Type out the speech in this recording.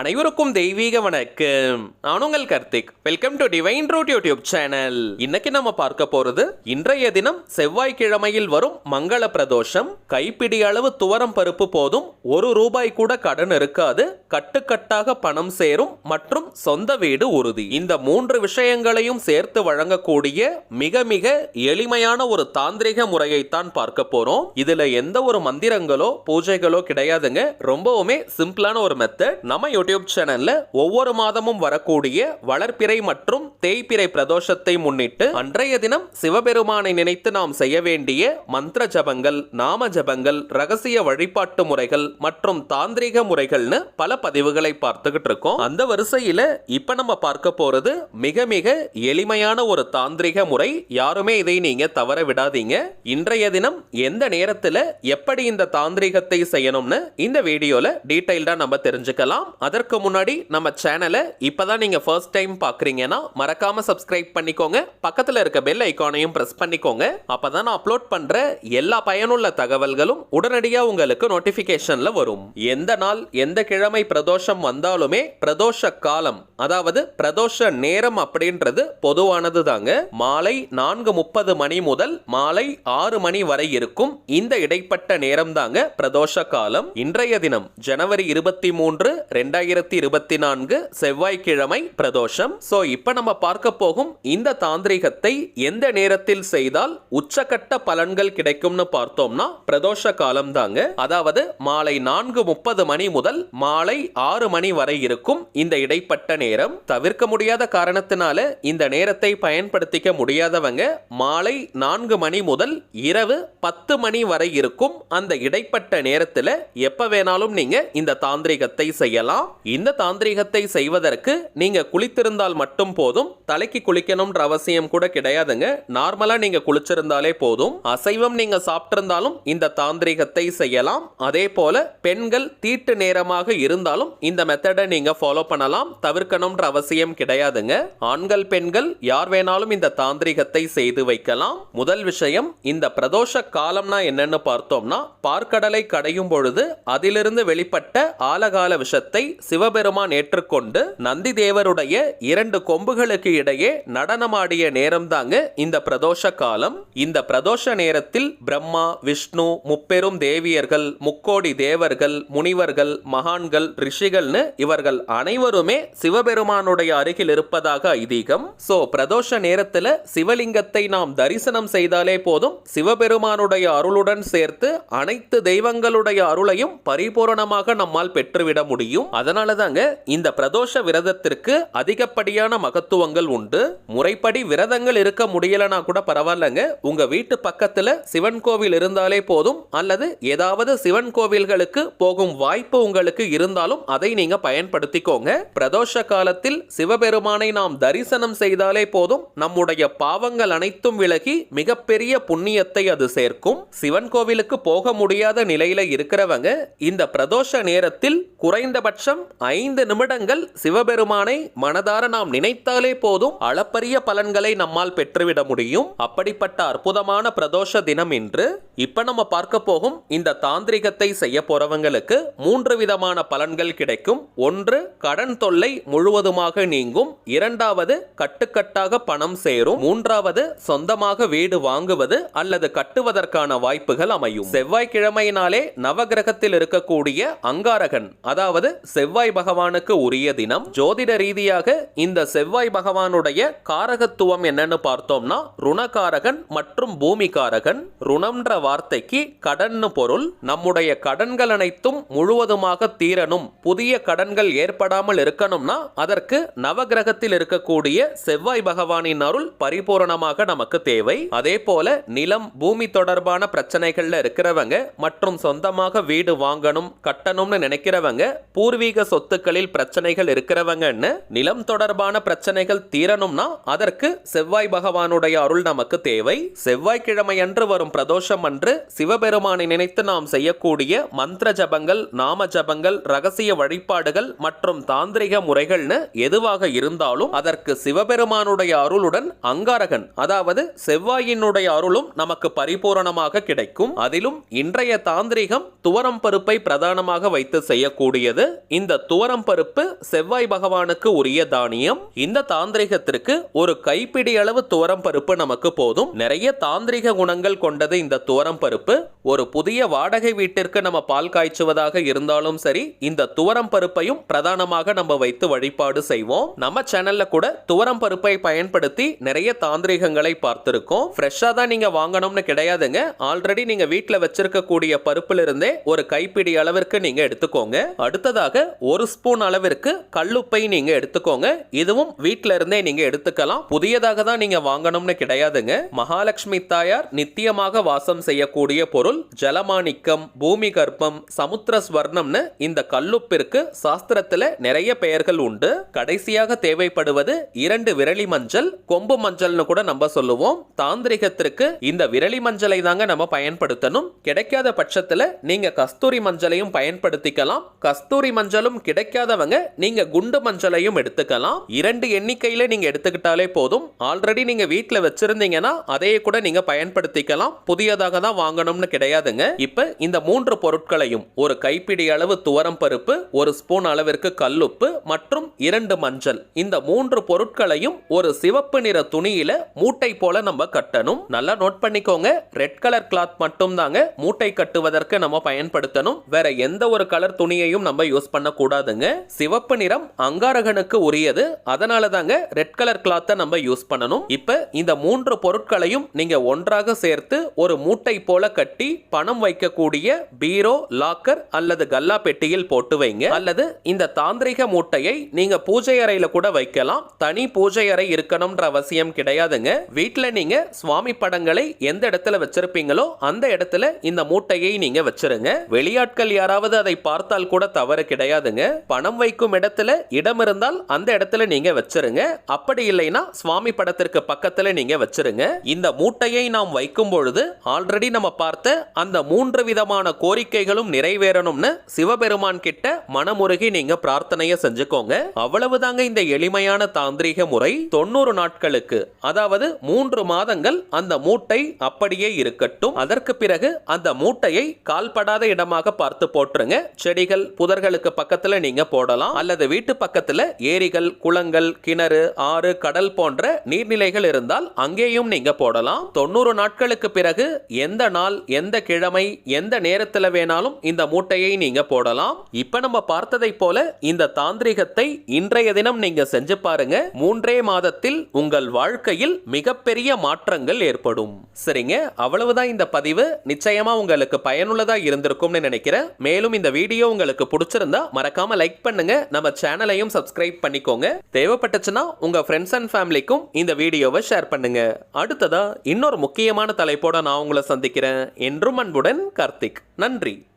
அனைவருக்கும் தெய்வீக வணக்கம். நான் உங்கள் Karthik. Welcome to Divine Root YouTube channel. இன்னைக்கு நம்ம பார்க்க போறது இன்றைய தினம் செவ்வாய்க்கிழமையில் வரும் மங்கள பிரதோஷம். கைப்பிடி அளவு துவரம் பருப்பு போதும், ₹1 கூட கடன் இருக்காது, கட்டுக்கட்டாக பணம் சேரும் மற்றும் சொந்த வீடு உறுதி. இந்த 3 விஷயங்களையும் சேர்த்து வழங்கக்கூடிய மிக மிக எளிமையான ஒரு தாந்திரிக முறையைத்தான் பார்க்க போறோம். இதுல எந்த ஒரு மந்திரங்களோ பூஜைகளோ கிடையாதுங்க. ரொம்பவுமே சிம்பிளான ஒரு மெத்தட். நம்ம யூடியூப் சேனல்ல ஒவ்வொரு மாதமும் வரக்கூடிய வளர்ப்பிறை மற்றும் தேய்பிறை பிரதோஷத்தை முன்னிட்டு அன்றைய தினம் சிவபெருமானை நினைத்து நாம் செய்ய வேண்டிய மந்திர ஜபங்கள், நாம ஜபங்கள், ரகசிய வழிபாட்டு முறைகள் மற்றும் தாந்திரிக முறைகள்னு பல பதிவுகளை பார்த்துக்கிட்டு இருக்கோம். அந்த வரிசையில இப்ப நம்ம பார்க்க போறது மிக மிக எளிமையான ஒரு தாந்திரிக முறை. யாருமே இதை நீங்க தவற விடாதீங்க. இன்றைய தினம் எந்த நேரத்துல எப்படி இந்த தாந்திரிகத்தை செய்யணும்னு இந்த வீடியோல டீடைல்டா நம்ம தெரிஞ்சுக்கலாம். அதற்கு முன்னாடி நம்ம சேனலை இப்பதான் நீங்க ஃபர்ஸ்ட் டைம் பார்க்கறீங்கன்னா மறக்காம சப்ஸ்கிரைப் பண்ணிக்கோங்க. பக்கத்துல இருக்க பெல் ஐகானையும் பிரஸ் பண்ணிக்கோங்க. அப்பதான் நான் அப்லோட் பண்ற எல்லா பயனுள்ள தகவல்களும் உடனடியா உங்களுக்கு நோட்டிபிகேஷன்ல வரும். எந்த நாள் எந்த கிழமை பிரதோஷம் வந்தாலுமே பிரதோஷ காலம், அதாவது பிரதோஷ நேரம் அப்படின்றது பொதுவானது தாங்க. மாலை 4:30 மணி முதல் மாலை 6 மணி வரை இருக்கும் இந்த இடைப்பட்ட நேரம் தாங்க பிரதோஷ காலம். இன்றைய தினம் ஜனவரி 23, 2024 செவ்வாய்க்கிழமை பிரதோஷம். சோ இப்ப நம்ம பார்க்க போகும் இந்த தாந்திரிகத்தை எந்த நேரத்தில் செய்தால் உச்சகட்ட பலன்கள் கிடைக்கும்னு பார்த்தோம்னா பிரதோஷ காலம் தாங்க. அதாவது மாலை 4:30 மணி முதல் மாலை 6 மணி வரை இருக்கும் இந்த இடைப்பட்ட நேரம். தவிர்க்க முடியாத காரணத்தினால இந்த நேரத்தை பயன்படுத்திக்க முடியாதவங்க மாலை 4 மணி முதல் இரவு 10 மணி வரை இருக்கும் அந்த இடைப்பட்ட நேரத்துல எப்ப வேணாலும் நீங்க இந்த தாந்திரிகத்தை செய்யலாம். இந்த தாந்திரிகத்தை செய்வதற்கு நீங்க குளித்திருந்தால் மட்டும் போதும். தலைக்கு குளிக்கணும்ன்ற அவசியம் கூட கிடையாதுங்க. நார்மலா நீங்க குளிச்சிருந்தாலே போதும். அசைவம் நீங்க சாப்பிட்டிருந்தாலும் இந்த தாந்திரிகத்தை செய்யலாம். அதே போல பெண்கள் தீட்டு நேரமாக இருந்தாலும் இந்த மெத்தடை நீங்க ஃபாலோ பண்ணலாம். தவிர்க்கணும்ன்ற அவசியம் கிடையாதுங்க. ஆண்கள் பெண்கள் யார் வேணாலும் இந்த தாந்திரிகத்தை செய்து வைக்கலாம். முதல் விஷயம், இந்த பிரதோஷ காலம்னா என்னன்னு பார்த்தோம்னா, பார்க்கடலை கடையும் பொழுது அதிலிருந்து வெளிப்பட்ட ஆலகால விஷத்தை சிவபெருமான் ஏற்றுக்கொண்டு நந்தி தேவருடைய 2 கொம்புகளுக்கு இடையே நடனமாடிய நேரம் தாங்க இந்த பிரதோஷ காலம். இந்த பிரதோஷ நேரத்தில் பிரம்மா, விஷ்ணு, முப்பெரும் தேவியர்கள், முக்கோடி தேவர்கள், முனிவர்கள், மகான்கள், ரிஷிகள்னு இவர்கள் அனைவருமே சிவபெருமானுடைய அருகில் இருப்பதாக ஐதீகம். சோ பிரதோஷ நேரத்துல சிவலிங்கத்தை நாம் தரிசனம் செய்தாலே போதும், சிவபெருமானுடைய அருளுடன் சேர்த்து அனைத்து தெய்வங்களுடைய அருளையும் பரிபூரணமாக நம்மால் பெற்றுவிட முடியும். அதனால தாங்க இந்த பிரதோஷ விரதத்திற்கு அதிகப்படியான மகத்துவங்கள் உண்டு. முறைப்படி விரதங்கள் இருக்க முடியலனா கூட பரவாயில்லைங்க. உங்க வீட்டு பக்கத்துல சிவன் கோவில் இருந்தாலே போதும், அல்லது ஏதாவது சிவன் கோவில்களுக்கு போகும் வாய்ப்பு உங்களுக்கு இருந்தாலும் அதை நீங்க பயன்படுத்திக்கோங்க. பிரதோஷ காலத்தில் சிவபெருமானை நாம் தரிசனம் செய்தாலே போதும், நம்முடைய பாவங்கள் அனைத்தும் விலகி மிகப்பெரிய புண்ணியத்தை அது சேர்க்கும். சிவன் கோவிலுக்கு போக முடியாத நிலையில இருக்கிறவங்க இந்த பிரதோஷ நேரத்தில் குறைந்தபட்சம் 5 நிமிடங்கள் சிவபெருமானை மனதார நாம் நினைத்தாலே போதும், அளப்பரிய பலன்களை நம்மால் பெற்றுவிட முடியும். அப்படிப்பட்ட அற்புதமான பிரதோஷ தினம் இன்று. இப்ப நம்ம பார்க்க போகும் இந்த தாந்திரிகத்தை செய்ய போறவங்களுக்கு 3 விதமான பலன்கள் கிடைக்கும். 1, கடன் தொல்லை முழுவதுமாக நீங்கும். 2வது, கட்டுக்கட்டாக பணம் சேரும். 3வது, சொந்தமாக வீடு வாங்குவது அல்லது கட்டுவதற்கான வாய்ப்புகள் அமையும். செவ்வாய்க்கிழமையினாலே நவகிரகத்தில் இருக்கக்கூடிய அங்காரகன், அதாவது செவ்வாய் பகவானுக்கு உரிய தினம். ஜோதிட ரீதியாக இந்த செவ்வாய் பகவானுடைய காரகத்துவம் என்னன்னு பார்த்தோம்னா, ருணகாரகன் மற்றும் பூமிகாரகன். ருணம்ன்ற வார்த்தைக்கு கடன்னு பொருள். நம்முடைய கடன்கள் அனைத்தும் முழுவதுமாக தீரணும், புதிய கடன்கள் ஏற்படாமல் இருக்கணும்னா அதற்கு நவகிரகத்தில் இருக்கக்கூடிய செவ்வாய் பகவானின் அருள் பரிபூரணமாக நமக்கு தேவை. அதே போல நிலம், பூமி தொடர்பான பிரச்சனைகள்ல இருக்கிறவங்க மற்றும் சொந்தமாக வீடு வாங்கணும், கட்டணும்னு நினைக்கிறவங்க, பூர்வீக சொத்துக்களில் பிரச்சனைகள் இருக்கிறவங்கன்னு நிலம் தொடர்பான பிரச்சனைகள் தீரணும்னா அதற்கு செவ்வாய் பகவானுடைய அருள் நமக்கு தேவை. செவ்வாய்க்கிழமை அன்று வரும் பிரதோஷம் அன்று சிவபெருமானை நினைத்து நாம் செய்யக்கூடிய மந்திர ஜபங்கள், நாம ஜபங்கள், ரகசிய வழிபாடுகள் மற்றும் தாந்திரிக முறைகள்னு எதுவாக இருந்தாலும் அதற்கு சிவபெருமானுடைய அருளுடன் அங்காரகன், அதாவது செவ்வாயினுடைய அருளும் நமக்கு பரிபூரணமாக கிடைக்கும். அதிலும் இன்றைய தாந்திரிகம் துவரம் பருப்பை பிரதானமாக வைத்து செய்யக்கூடியது. இந்த இந்த துவரம் பருப்பு செவ்வாய் பகவானுக்கு உரிய தானியம். இந்த தாந்திரிகத்திற்கு ஒரு கைப்பிடி அளவு துவரம் பருப்பு நமக்கு போதும். நிறைய தாந்திரிக குணங்கள் கொண்டது இந்த துவரம் பருப்பு. ஒரு புதிய வாடகை வீட்டிற்கு நம்ம பால் காய்ச்சுவதாக இருந்தாலும் சரி, இந்த துவரம் பருப்பையும் பிரதானமாக நம்ம வைத்து வழிபாடு செய்வோம். நம்ம சேனல்ல கூட துவரம் பருப்பை பயன்படுத்தி நிறைய தாந்திரிகங்களை பார்த்திருக்கோம். ஃப்ரெஷ்ஷா தான் நீங்க வாங்கணும்னு கிடையாதுங்க. ஆல்ரெடி நீங்க வீட்ல வச்சிருக்கக்கூடிய பருப்புல இருந்தே ஒரு கைப்பிடி அளவிற்கு நீங்க எடுத்துக்கோங்க. அடுத்ததாக ஒரு ஸ்பூன் அளவிற்கு கல்லுப்பை நீங்க எடுத்துக்கோங்க. இதுவும் வீட்ல இருந்தே நீங்க எடுத்துக்கலாம். புதியதாக தான் நீங்க வாங்கணும்னு கிடையாதுங்க. மகாலட்சுமி தாயார் நித்தியமாக வாசம் செய்யக்கூடிய பொருள். ஜலமாணிக்கம், பூமி கர்ப்பம், சமுத்திர ஸ்வர்ணம்னு இந்த கல்லுப்பிற்கு சாஸ்திரத்துல நிறைய பெயர்கள் உண்டு. கடைசியாக தேவைப்படுவது 2 விரலி மஞ்சள், கொம்பு மஞ்சள்னு கூட நம்ம சொல்லுவோம். தாந்திரிகத்திற்கு இந்த விரலி மஞ்சளை தாங்க நம்ம பயன்படுத்தணும். கிடைக்காத பட்சத்துல நீங்க கஸ்தூரி மஞ்சளையும் பயன்படுத்திக்கலாம். கஸ்தூரி மஞ்சளும் கிடைக்காதவங்க நீங்க குண்டு மஞ்சளையும் எடுத்துக்கலாம். 2 எண்ணிக்கையில நீங்க எடுத்துக்கிட்டாலே போதும். ஆல்ரெடி நீங்க வீட்ல வச்சிருந்தீங்கன்னா அதையே கூட நீங்க பயன்படுத்திக்கலாம். புதியதாக தான் வாங்கணும்னு கிடையாதுங்க. இப்ப இந்த 3 பொருட்களையும், ஒரு கைப்பிடி அளவு துவரம் பருப்பு, 1 ஸ்பூன் அளவிற்கு கல்லுப்பு மற்றும் 2 மஞ்சள், இந்த 3 பொருட்களையும் ஒரு சிவப்பு நிற துணியில மூட்டை போல நம்ம கட்டணும். நல்லா நோட் பண்ணிக்கோங்க. ரெட் கலர் கிளாத் மட்டும் தாங்க மூட்டை கட்டுவதற்கு நம்ம பயன்படுத்தணும். வேற எந்த ஒரு கலர் துணியையும் நம்ம யூஸ் பண்ண கூடாதுங்க. சிவப்பு நிறம் அங்காரகனுக்கு உரியது. அதனால தாங்க ரெட் கலர் கிளாத்தை நம்ம யூஸ் பண்ணணும். இப்ப இந்த 3 பொருட்களையும் நீங்க ஒன்றாக சேர்த்து ஒரு மூட்டை போல கட்டி பணம் வைக்கக்கூடிய பீரோ, லாக்கர் அல்லது கல்லா பெட்டியில் போட்டு வைங்க. அல்லது இந்த தாந்திரிக மூட்டையை நீங்க பூஜை அறையில கூட வைக்கலாம். தனி பூஜை அறை இருக்கணும்ன்ற அவசியம் கிடையாதுங்க. வீட்ல நீங்க சுவாமி படங்களை எந்த இடத்துல வச்சிருப்பீங்களோ அந்த இடத்துல இந்த மூட்டையை நீங்க வச்சிருங்க. வெளியாட்கள் யாராவது அதை பார்த்தால் கூட தவறு கிடையாதுங்க. பணம் வைக்கும் இடத்துல இடம் இருந்தால் அந்த இடத்துல நீங்க வச்சிருங்க. அப்படி இல்லைன்னா சுவாமி படத்திற்கு பக்கத்துல நீங்க வச்சிருங்க. இந்த மூட்டையை நாம் வைக்கும் பொழுது ஆல்ரெடி நம்ம பார்த்த அந்த 3 விதமான கோரிக்கைகளும் நிறைவேறணும்னு சிவபெருமான் கிட்ட மனமுருகி நீங்க பிரார்த்தனையை செஞ்சுக்கோங்க. அவ்வளவுதாங்க இந்த எளிமையான தாந்திரிக முறை. 90 நாட்களுக்கு, அதாவது 3 மாதங்கள் அந்த மூட்டை அப்படியே இருக்கட்டும். அதற்கு பிறகு அந்த மூட்டையை கால்படாத இடமாக பார்த்து போட்டுருங்க. செடிகள், புதர்களுக்கு பக்கத்துல நீங்க போடலாம். அல்லது வீட்டு பக்கத்துல ஏரிகள், குளங்கள், கிணறு, ஆறு, கடல் போன்ற நீர்நிலைகள் இருந்தால் அங்கேயும் நீங்க போடலாம். 90 நாட்களுக்கு பிறகு எந்த நாள், எந்த கிழமை, எந்த நேரத்துல வேணாலும் இந்த மூட்டையை நீங்க போடலாம். இப்ப நம்ம பார்த்ததை போல இந்த தாந்திரிகத்தை இன்றைய தினம் நீங்க செஞ்சு பாருங்க. 3 மாதத்தில் உங்கள் வாழ்க்கையில் மிகப்பெரிய மாற்றங்கள் ஏற்படும். சரிங்க, அவ்வளவுதான் இந்த பதிவு. நிச்சயமா உங்களுக்கு பயனுள்ளதா இருந்திருக்கும்னு நினைக்கிறேன். மேலும் இந்த வீடியோ உங்களுக்கு பிடிச்சிருந்தா மறக்காம லைக் பண்ணுங்க. நம்ம சேனலையும் சப்ஸ்கிரைப் பண்ணிக்கோங்க. தேவைப்பட்டுச்சுன்னா உங்க ஃப்ரெண்ட்ஸ் அண்ட் ஃபேமிலிக்கும் இந்த வீடியோவை ஷேர் பண்ணுங்க. அடுத்ததா இன்னொரு முக்கியமான தலைப்போட நான் உங்களை சந்திக்கிறேன். என்றும் அன்புடன் கார்த்திக். நன்றி.